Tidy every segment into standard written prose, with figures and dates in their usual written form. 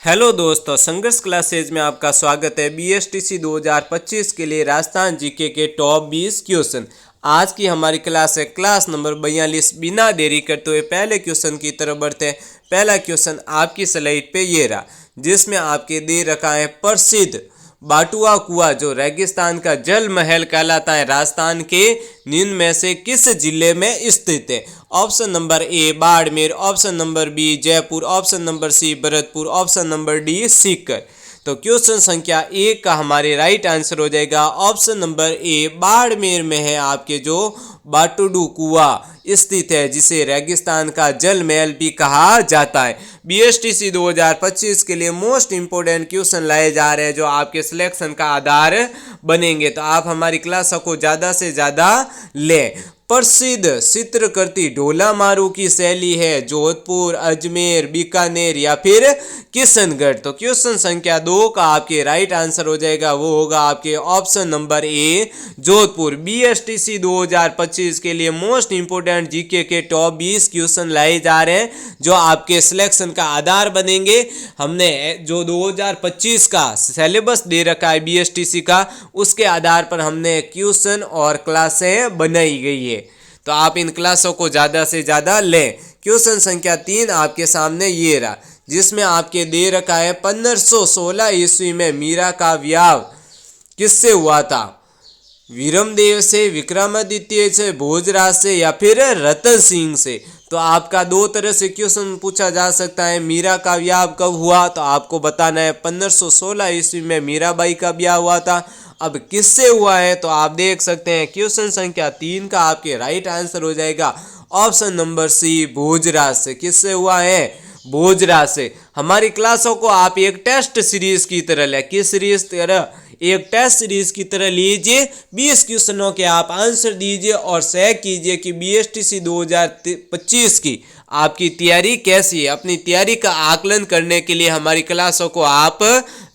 Hello दोस्तों, संघर्ष classes में आपका स्वागत है। बीएसटीसी 2025 के लिए राजस्थान जीके के टॉप 20 क्वेश्चन। आज की हमारी क्लास है क्लास नंबर 42। बिना देरी करते हुए पहले क्वेश्चन की तरफ बढ़ते हैं। पहला क्वेश्चन आपकी स्लाइड पे ये रहा, जिसमें आपके दे रखा है प्रसिद्ध बाटुआ कुआ जो रेगिस्तान का जल महल कहलाता है, राजस्थान के निम्न में से किस जिले में स्थित है? Option number A Barmer, option number B Jaipur, option number C Bharatpur, option number D Sikar. तो क्वेश्चन संख्या 1 का हमारे राइट आंसर हो जाएगा ऑप्शन नंबर ए बाड़मेर में है आपके जो बाटुडू कुआ स्थित है, जिसे रेगिस्तान का जल महल भी कहा जाता है। बीएसटीसी 2025 के लिए मोस्ट इंपोर्टेंट क्वेश्चन लाए जा रहे हैं जो आपके सिलेक्शन का आधार बनेंगे, तो आप हमारी क्लास को ज़्यादा से ज़्यादा लें। प्रसिद्ध चित्रकृति ढोला मारू की शैली है जोधपुर, अजमेर, बीकानेर या फिर किशनगढ़। तो क्वेश्चन संख्या 2 का आपके राइट आंसर हो जाएगा, वो होगा आपके option number A Jodhpur. BSTC 2025 के लिए मोस्ट इंपोर्टेंट जीके के टॉप 20 क्वेश्चन लाए जा रहे हैं जो आपके सिलेक्शन का आधार बनेंगे। हमने जो 2025 का सिलेबस दे रखा है बीएसटीसी का, उसके आधार पर हमने क्वेश्चन और क्लासें बनाई गई है, तो आप इन क्लासों को ज़्यादा से ज़्यादा लें। क्वेश्चन संख्या 3 आपके सामने ये रहा, जिसमें आपके दे रखा है 1516 ईस्वी में मीरा का विवाह किससे हुआ था? वीरमदेव से, विक्रमादित्य से, भोजराज से या फिर रतन सिंह से। तो आपका दो तरह से क्वेश्चन पूछा जा सकता है। मीरा का विवाह कब हुआ? तो आपको बताना है 1516 ईस्वी में मीराबाई का विवाह हुआ था। अब किससे हुआ है? तो आप देख सकते हैं क्वेश्चन संख्या 3 का आपके राइट आंसर हो जाएगा ऑप्शन नंबर सी भोजराज से। किससे हुआ है? भोजराज से। हमारी क्लासों को आप एक टेस्ट सीरीज की तरह लें। किस सीरीज तरह? एक टेस्ट सीरीज की तरह लीजिए। 20 क्वेश्चनों के आप आंसर दीजिए और चेक कीजिए कि बीएसटीसी 2025 की आपकी तैयारी कैसी है। अपनी तैयारी का आकलन करने के लिए हमारी क्लासों को आप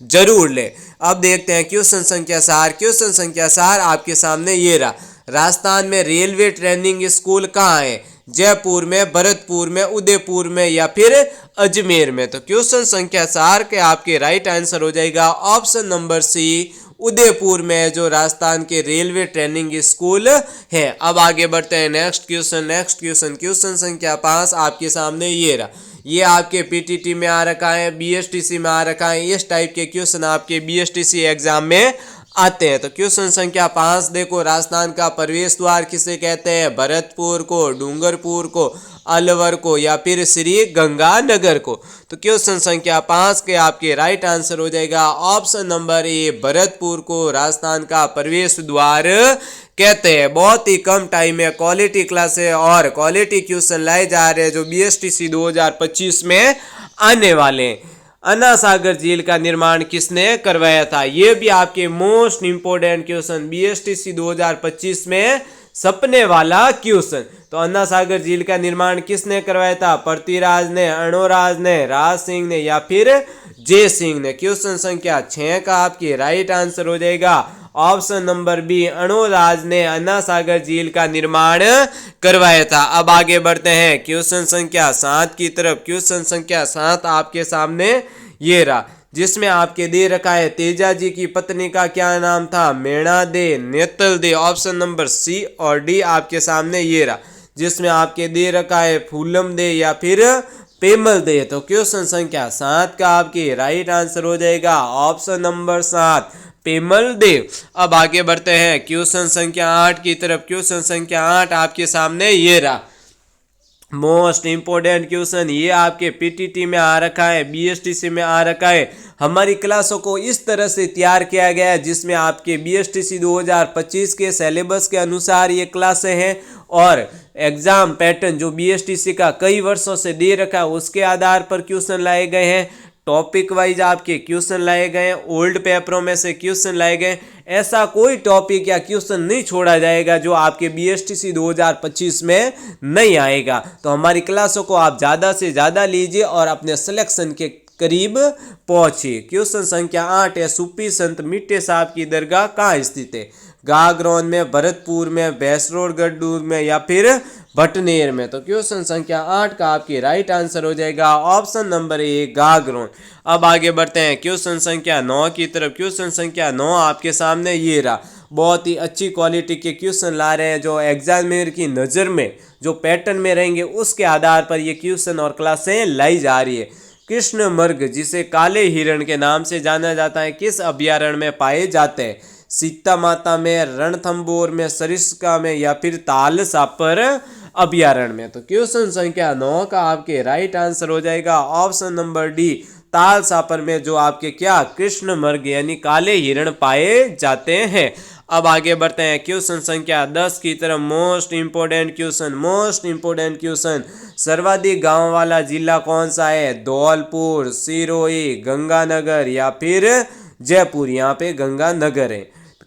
जरूर लें। अब देखते हैं क्वेश्चन संख्या 4। क्वेश्चन संख्या 4 आपके सामने ये रहा, राजस्थान में रेलवे ट्रेनिंग स्कूल कहाँ है? जयपुर में, भरतपुर में, उदयपुर में या फिर अजमेर में। तो क्वेश्चन संख्या 4 के आपके राइट आंसर हो जाएगा ऑप्शन नंबर सी उदयपुर में, जो राजस्थान के रेलवे ट्रेनिंग स्कूल है। अब आगे बढ़ते हैं नेक्स्ट क्वेश्चन। क्वेश्चन संख्या 5 आपके सामने ये रहा, ये आपके पीटीटी में आ रखा है, बीएसटीसी में आ रखा है। इस टाइप के क्वेश्चन आपके बीएसटीसी एग्जाम में आते हैं। तो क्वेश्चन संख्या 5 देखो, राजस्थान का प्रवेश द्वार किसे कहते हैं? भरतपुर को, डूंगरपुर को, अलवर को या फिर श्री गंगानगर को। तो क्वेश्चन संख्या 5 के आपके राइट आंसर हो जाएगा ऑप्शन नंबर ए भरतपुर को राजस्थान का प्रवेश द्वार कहते हैं। बहुत ही कम टाइम में क्वालिटी क्लासेस और क्वालिटी क्वेश्चन लाए जा रहे हैं जो बीएसटीसी 2025 में आने वाले हैं। अन्ना सागर झील का निर्माण किसने करवाया था? ये भी आपके मोस्ट इंपोर्टेंट क्वेश्चन बीएसटीसी 2025 में सपने वाला क्वेश्चन। तो अन्ना सागर झील का निर्माण किसने करवाया था? पृथ्वीराज ने, अणोराज ने, राज सिंह ने या फिर जय सिंह ने। क्वेश्चन संख्या 6 का आपके राइट आंसर हो जाएगा ऑप्शन नंबर बी अणोराज ने अन्ना सागर झील का निर्माण करवाया था। अब आगे बढ़ते हैं क्वेश्चन संख्या 7 की तरफ। क्वेश्चन संख्या 7 आपके सामने ये रहा, जिसमें आपके दे रखा है तेजा जी की पत्नी का क्या नाम था? मेणा दे, नेतल दे। ऑप्शन नंबर सी और डी आपके सामने ये रहा, जिसमें आपके दे रखा है फूलम दे या फिर पेमल दे। तो क्वेश्चन संख्या 7 का आपके राइट आंसर हो जाएगा ऑप्शन नंबर 7 पेमल देव। अब आगे बढ़ते हैं क्वेश्चन संख्या 8 की तरफ। क्वेश्चन संख्या 8 आपके सामने ये रहा, मोस्ट इंपोर्टेंट क्वेश्चन। ये आपके पीटीटी में आ रखा है, बीएसटीसी में आ रखा है। हमारी क्लासों को इस तरह से तैयार किया गया है जिसमें आपके बीएसटीसी 2025 के सिलेबस के अनुसार ये क्लासें हैं और एग्जाम पैटर्न जो बीएसटीसी का कई वर्षों से दे रखा है उसके आधार पर क्वेश्चन लाए गए हैं। टॉपिक वाइज आपके क्वेश्चन लाए गए हैं, ओल्ड पेपरों में से क्वेश्चन लाए गए। ऐसा कोई टॉपिक या क्वेश्चन नहीं छोड़ा जाएगा जो आपके बीएसटीसी 2025 में नहीं आएगा। तो हमारी क्लासों को आप ज़्यादा से ज़्यादा लीजिए और अपने सिलेक्शन के करीब पहुंचिए। क्वेश्चन संख्या 8 है, सूफी संत मिट्टे साहब की दरगाह कहाँ स्थित है? गागरौन में, भरतपुर में, भैंसरोडगढ़ में या फिर भटनेर में। तो क्वेश्चन संख्या 8 का आपकी राइट आंसर हो जाएगा ऑप्शन नंबर ए गागरौन। अब आगे बढ़ते हैं क्वेश्चन संख्या 9 की तरफ। क्वेश्चन संख्या 9 आपके सामने ये रहा। बहुत ही अच्छी क्वालिटी के क्वेश्चन ला रहे हैं जो एग्जामिनर की नज़र में जो पैटर्न में रहेंगे उसके आधार पर ये क्वेश्चन और क्लासें लाई जा रही है। कृष्ण मृग जिसे काले हिरण के नाम से जाना जाता है किस अभयारण्य में पाए जाते हैं? सीता माता में, रणथंभौर में, सरिस्का में या फिर ताल सापर अभयारण्य में। तो क्वेश्चन संख्या 9 का आपके राइट आंसर हो जाएगा ऑप्शन नंबर डी ताल सापर में, जो आपके क्या कृष्ण मृग यानी काले हिरण पाए जाते हैं। अब आगे बढ़ते हैं क्वेश्चन संख्या 10 की तरफ। मोस्ट इंपोर्टेंट क्वेश्चन, सर्वाधिक गांव वाला जिला कौन सा है? धौलपुर, सिरोही, गंगानगर या फिर जयपुर। यहाँ पे गंगानगर है।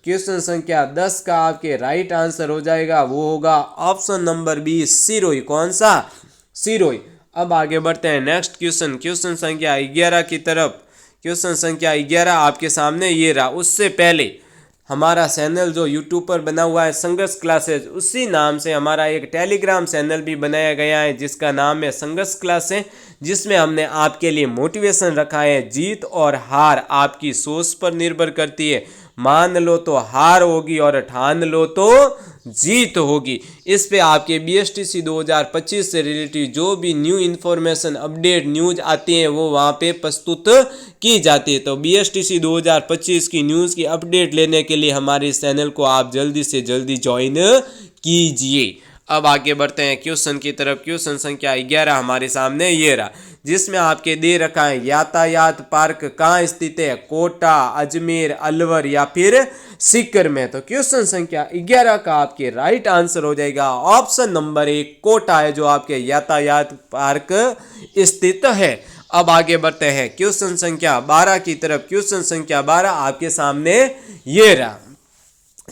क्वेश्चन संख्या 10 का आपके राइट आंसर हो जाएगा, वो होगा ऑप्शन नंबर बी सिरोही। कौन सा? सिरोही। अब आगे बढ़ते हैं नेक्स्ट क्वेश्चन संख्या 11 की तरफ। क्वेश्चन संख्या 11 आपके सामने ये रहा। उससे पहले हमारा चैनल जो यूट्यूब पर बना हुआ है संघर्ष क्लासेज, उसी नाम से हमारा एक टेलीग्राम चैनल भी बनाया गया है जिसका नाम है संघर्ष क्लासेज, जिसमें हमने आपके लिए मोटिवेशन रखा है। जीत और हार आपकी सोच पर निर्भर करती है। मान लो तो हार होगी और ठान लो तो जीत होगी। इस पे आपके BSTC 2025 से रिलेटेड जो भी न्यू इन्फॉर्मेशन अपडेट न्यूज आती हैं वो वहाँ पे प्रस्तुत की जाती है। तो BSTC 2025 की न्यूज़ की अपडेट लेने के लिए हमारे इस चैनल को आप जल्दी से जल्दी ज्वाइन कीजिए। अब आगे बढ़ते हैं क्वेश्चन की तरफ। क्वेश्चन संख्या 11 हमारे सामने ये रहा, जिसमें आपके दे रखा है यातायात पार्क कहाँ स्थित है? कोटा, अजमेर, अलवर या फिर सीकर में। तो क्वेश्चन संख्या 11 का आपके राइट आंसर हो जाएगा ऑप्शन नंबर 1 कोटा है, जो आपके यातायात पार्क स्थित है। अब आगे बढ़ते हैं क्वेश्चन संख्या 12 की तरफ। क्वेश्चन संख्या 12 आपके सामने ये रहा,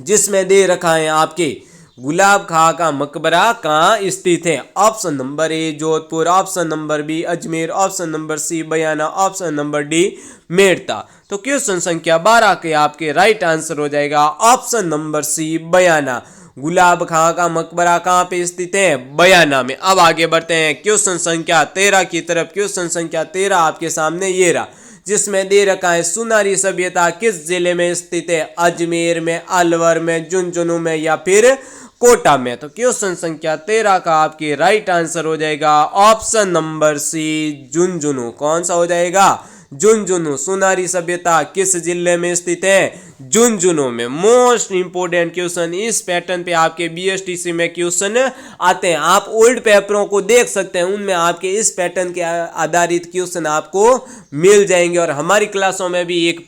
जिसमें दे रखा है आपके गुलाब खां का मकबरा कहाँ स्थित है? Option number A Jodhpur, option number B Ajmer, option number C Bayana, option number D Merta. तो क्वेश्चन संख्या 12 के आपके राइट आंसर हो जाएगा ऑप्शन नंबर सी बयाना। गुलाब खां का मकबरा कहाँ पे स्थित है? बयाना में। अब आगे बढ़ते हैं क्वेश्चन संख्या 13 की तरफ। क्वेश्चन संख्या 13 आपके सामने ये रहा, जिसमें दे रखा है सुनारी सभ्यता किस जिले में स्थित है? अजमेर में, अलवर में, झुंझुनू में या फिर कोटा में। तो क्वेश्चन संख्या 13 का आपके राइट आंसर हो जाएगा ऑप्शन नंबर सी झुंझुनू। कौन सा हो जाएगा? झुंझुनू। सुनारी सभ्यता किस जिले में स्थित है? झुंझुनू में। मोस्ट इंपोर्टेंट क्वेश्चन इस पैटर्न पे आपके BSTC में क्वेश्चन आते हैं। आप ओल्ड पेपरों को देख सकते हैं, उनमें आपके इस पैटर्न के आधारित क्वेश्चन आपको मिल जाएंगे। और हमारी क्लासों में भी एक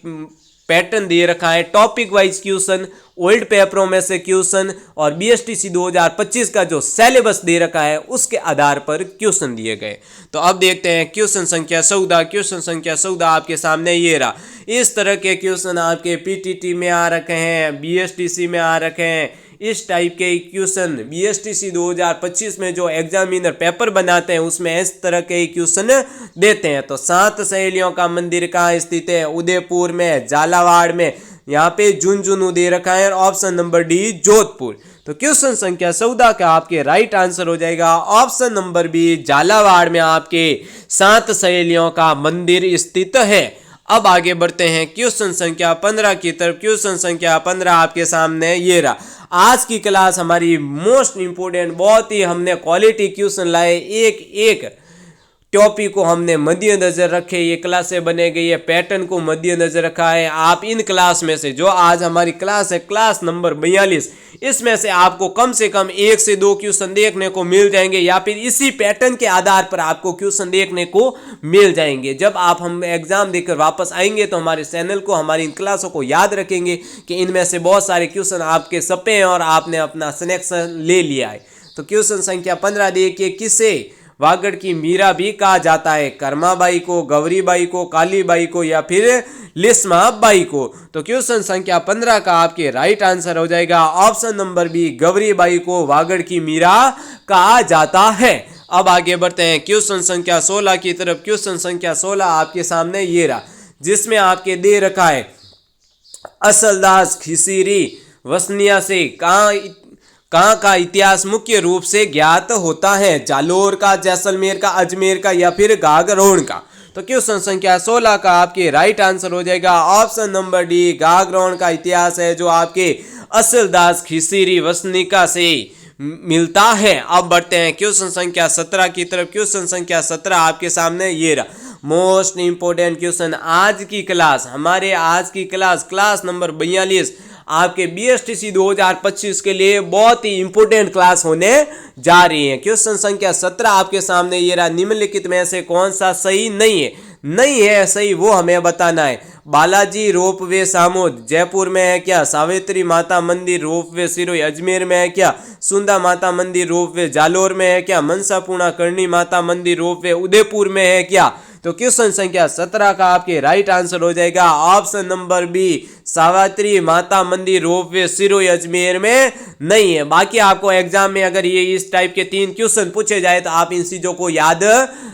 पैटर्न दे रखा है, टॉपिक वाइज क्वेश्चन, ओल्ड पेपरों में से क्वेश्चन और BSTC 2025 का जो सिलेबस दे रखा है उसके आधार पर क्वेश्चन दिए गए। तो अब देखते हैं क्वेश्चन संख्या 14। क्वेश्चन संख्या 14 आपके सामने ये रहा। इस तरह के क्वेश्चन आपके PTT में आ रखे हैं, BSTC में आ रखे हैं। इस टाइप के क्वेश्चन BSTC 2025 में जो एग्जामिनर पेपर बनाते हैं उसमें इस तरह के क्वेश्चन देते हैं। तो 7 सहेलियों का मंदिर कहाँ स्थित है? उदयपुर में, झालावाड़ में, यहाँ पे झुंझुनू दे रखा है। Option number D Jodhpur. तो क्वेश्चन संख्या 14 का आपके राइट आंसर हो जाएगा ऑप्शन नंबर बी झालावाड़ में आपके 7 सहेलियों का मंदिर स्थित है। अब आगे बढ़ते हैं क्वेश्चन संख्या 15 की तरफ। क्वेश्चन संख्या 15 आपके सामने ये रहा। आज की क्लास हमारी मोस्ट इंपोर्टेंट, बहुत ही हमने क्वालिटी क्वेश्चन लाए, एक एक टॉपिक को हमने मद्देनजर रखे। ये क्लासें बने गई है, पैटर्न को मद्देनजर रखा है। आप इन क्लास में से जो आज हमारी क्लास है क्लास नंबर 42, इसमें से आपको कम से कम 1 से 2 क्वेश्चन देखने को मिल जाएंगे या फिर इसी पैटर्न के आधार पर आपको क्वेश्चन देखने को मिल जाएंगे। जब आप हम एग्जाम देकर वापस आएंगे तो हमारे चैनल को, हमारी इन क्लासों को याद रखेंगे कि इनमें से बहुत सारे क्वेश्चन आपके सपे हैं और आपने अपना सिलेक्शन ले लिया है। तो क्वेश्चन संख्या 15 देखिए, किसे वागड़ की मीरा भी कहा जाता है? कर्माबाई को, गौरीबाई को, कालीबाई को या फिर लिस्मा बाई को। तो क्वेश्चन संख्या 15 का आपके राइट आंसर हो जाएगा ऑप्शन नंबर बी गौरीबाई को वागड़ की मीरा कहा जाता है। अब आगे बढ़ते हैं क्वेश्चन संख्या 16 की तरफ। क्वेश्चन संख्या 16 आपके सामने ये रहा, जिसमें आपके दे रखा है असलदास खिसीरी वसनिया से कहाँ का इतिहास मुख्य रूप से ज्ञात होता है? जालोर का, जैसलमेर का, अजमेर का या फिर गागरोन का? तो क्वेश्चन संख्या 16 का आपके राइट आंसर हो जाएगा ऑप्शन नंबर डी, गागरोन का इतिहास है जो आपके असलदास खिसिरी वसनिका से मिलता है। अब बढ़ते हैं क्वेश्चन संख्या 17 की तरफ। क्वेश्चन संख्या 17 आपके सामने ये रहा, मोस्ट इंपोर्टेंट क्वेश्चन आज की क्लास, हमारे आज की क्लास नंबर 42 आपके BSTC 2025 के लिए बहुत ही इंपोर्टेंट क्लास होने जा रही है। क्वेश्चन संख्या 17 आपके सामने ये रहा, निम्नलिखित में से कौन सा सही नहीं है सही वो हमें बताना है। बालाजी रोपवे सामोद जयपुर में है क्या? सावित्री माता मंदिर रोपवे सिरोही अजमेर में है क्या? सुंदा माता मंदिर रोपवे जालोर में है क्या? मनसापूर्णा करणी माता मंदिर रोपवे उदयपुर में है क्या? तो क्वेश्चन संख्या 17 का आपके राइट आंसर हो जाएगा ऑप्शन नंबर बी, सावित्री माता मंदिर रोपवे सिरोही अजमेर में नहीं है। बाकी आपको एग्जाम में अगर ये इस टाइप के 3 क्वेश्चन पूछे जाए तो आप इन चीजों को याद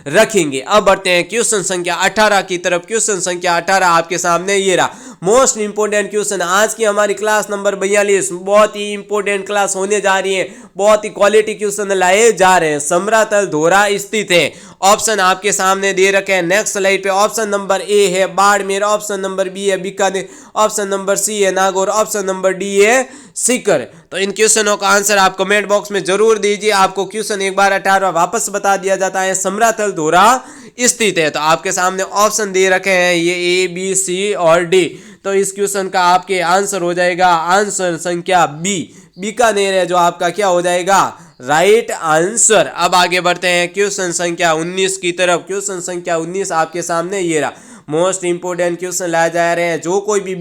रखेंगे। अब बढ़ते हैं क्वेश्चन संख्या 18 की तरफ। क्वेश्चन संख्या 18 आपके सामने ये रहा, मोस्ट इंपोर्टेंट क्वेश्चन आज की हमारी क्लास नंबर 42 बहुत ही इंपोर्टेंट क्लास होने जा रही है, बहुत ही क्वालिटी क्वेश्चन लाए जा रहे हैं। समरातल धोरा स्थित है। ऑप्शन आपके सामने दे रखे हैं नेक्स्ट स्लाइड पे। ऑप्शन नंबर ए है बाड़मेर, ऑप्शन नंबर बी है बीकानेर, ऑप्शन नंबर सी है नागौर, ऑप्शन नंबर डी है सीकर। तो इन क्वेश्चनों का आंसर आप कमेंट बॉक्स में जरूर दीजिए। आपको क्वेश्चन एक बार 18 वापस बता दिया जाता है, समरातल धोरा स्थित है। तो आपके सामने ऑप्शन दे रखे हैं ये ए बी सी और डी। तो इस क्वेश्चन का आपके आंसर हो जाएगा आंसर संख्या बी, बीकानेर है जो आपका क्या हो जाएगा राइट आंसर। अब आगे बढ़ते हैं क्वेश्चन संख्या 19 की तरफ। क्वेश्चन संख्या 19 आपके सामने ये रहा, मोस्ट इंपोर्टेंट क्वेश्चन लाए जा रहे हैं। जो कोई भी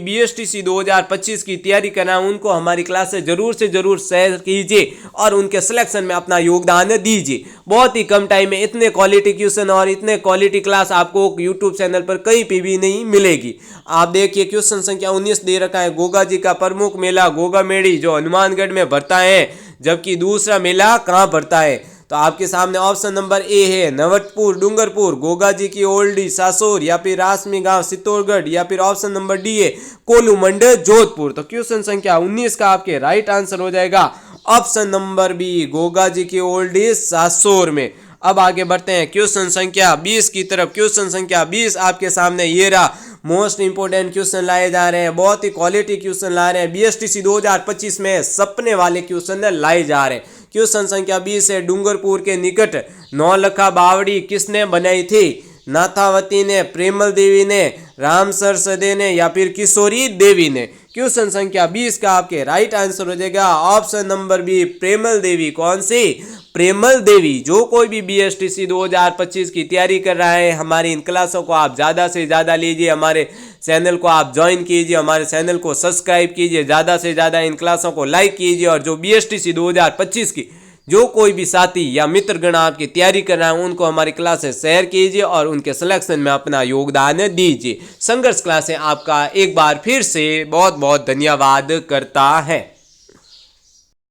BSTC 2025 की तैयारी करना है उनको हमारी क्लास से जरूर शेयर कीजिए और उनके सिलेक्शन में अपना योगदान दीजिए। बहुत ही कम टाइम में इतने क्वालिटी क्वेश्चन और इतने क्वालिटी क्लास आपको यूट्यूब चैनल पर कहीं पे भी नहीं मिलेगी। आप देखिए क्वेश्चन संख्या 19 दे रखा है, गोगा जी का प्रमुख मेला गोगा मेड़ी जो हनुमानगढ़ में भरता है, जबकि दूसरा मेला कहाँ भरता है? तो आपके सामने ऑप्शन नंबर ए है नवटपुर डूंगरपुर, गोगा जी की ओल्डी सासोर या फिर रासमी गांव चित्तौड़गढ़, या फिर ऑप्शन नंबर डी है कोलूमंड जोधपुर। तो क्वेश्चन संख्या 19 का आपके राइट आंसर हो जाएगा option number B, Goga ji की ओल्डी सासोर में। अब आगे बढ़ते हैं क्वेश्चन संख्या 20 की तरफ। क्वेश्चन संख्या 20 आपके सामने ये रहा, मोस्ट इंपोर्टेंट क्वेश्चन लाए जा रहे हैं, बहुत ही क्वालिटी क्वेश्चन ला रहे हैं। BSTC 2025 में सपने वाले क्वेश्चन लाए जा रहे हैं। क्वेश्चन संख्या 20 है, डूंगरपुर के निकट नौलखा बावड़ी किसने बनाई थी? नाथावती ने, प्रेमल देवी ने, रामसर सदे ने या फिर किशोरी देवी ने? क्वेश्चन संख्या 20 का आपके राइट आंसर हो जाएगा ऑप्शन नंबर बी, प्रेमल देवी। कौन सी? प्रेमल देवी। जो कोई भी BSTC 2025 की तैयारी कर रहा है, हमारी इन क्लासों को आप ज़्यादा से ज़्यादा लीजिए, हमारे चैनल को आप ज्वाइन कीजिए, हमारे चैनल को सब्सक्राइब कीजिए, ज़्यादा से ज़्यादा इन क्लासों को लाइक कीजिए। और जो BSTC 2025 की जो कोई भी साथी या मित्रगण आपकी तैयारी कर रहे हैं उनको हमारी क्लासेस शेयर कीजिए और उनके सिलेक्शन में अपना योगदान दीजिए। संघर्ष क्लासें आपका एक बार फिर से बहुत बहुत धन्यवाद करता है।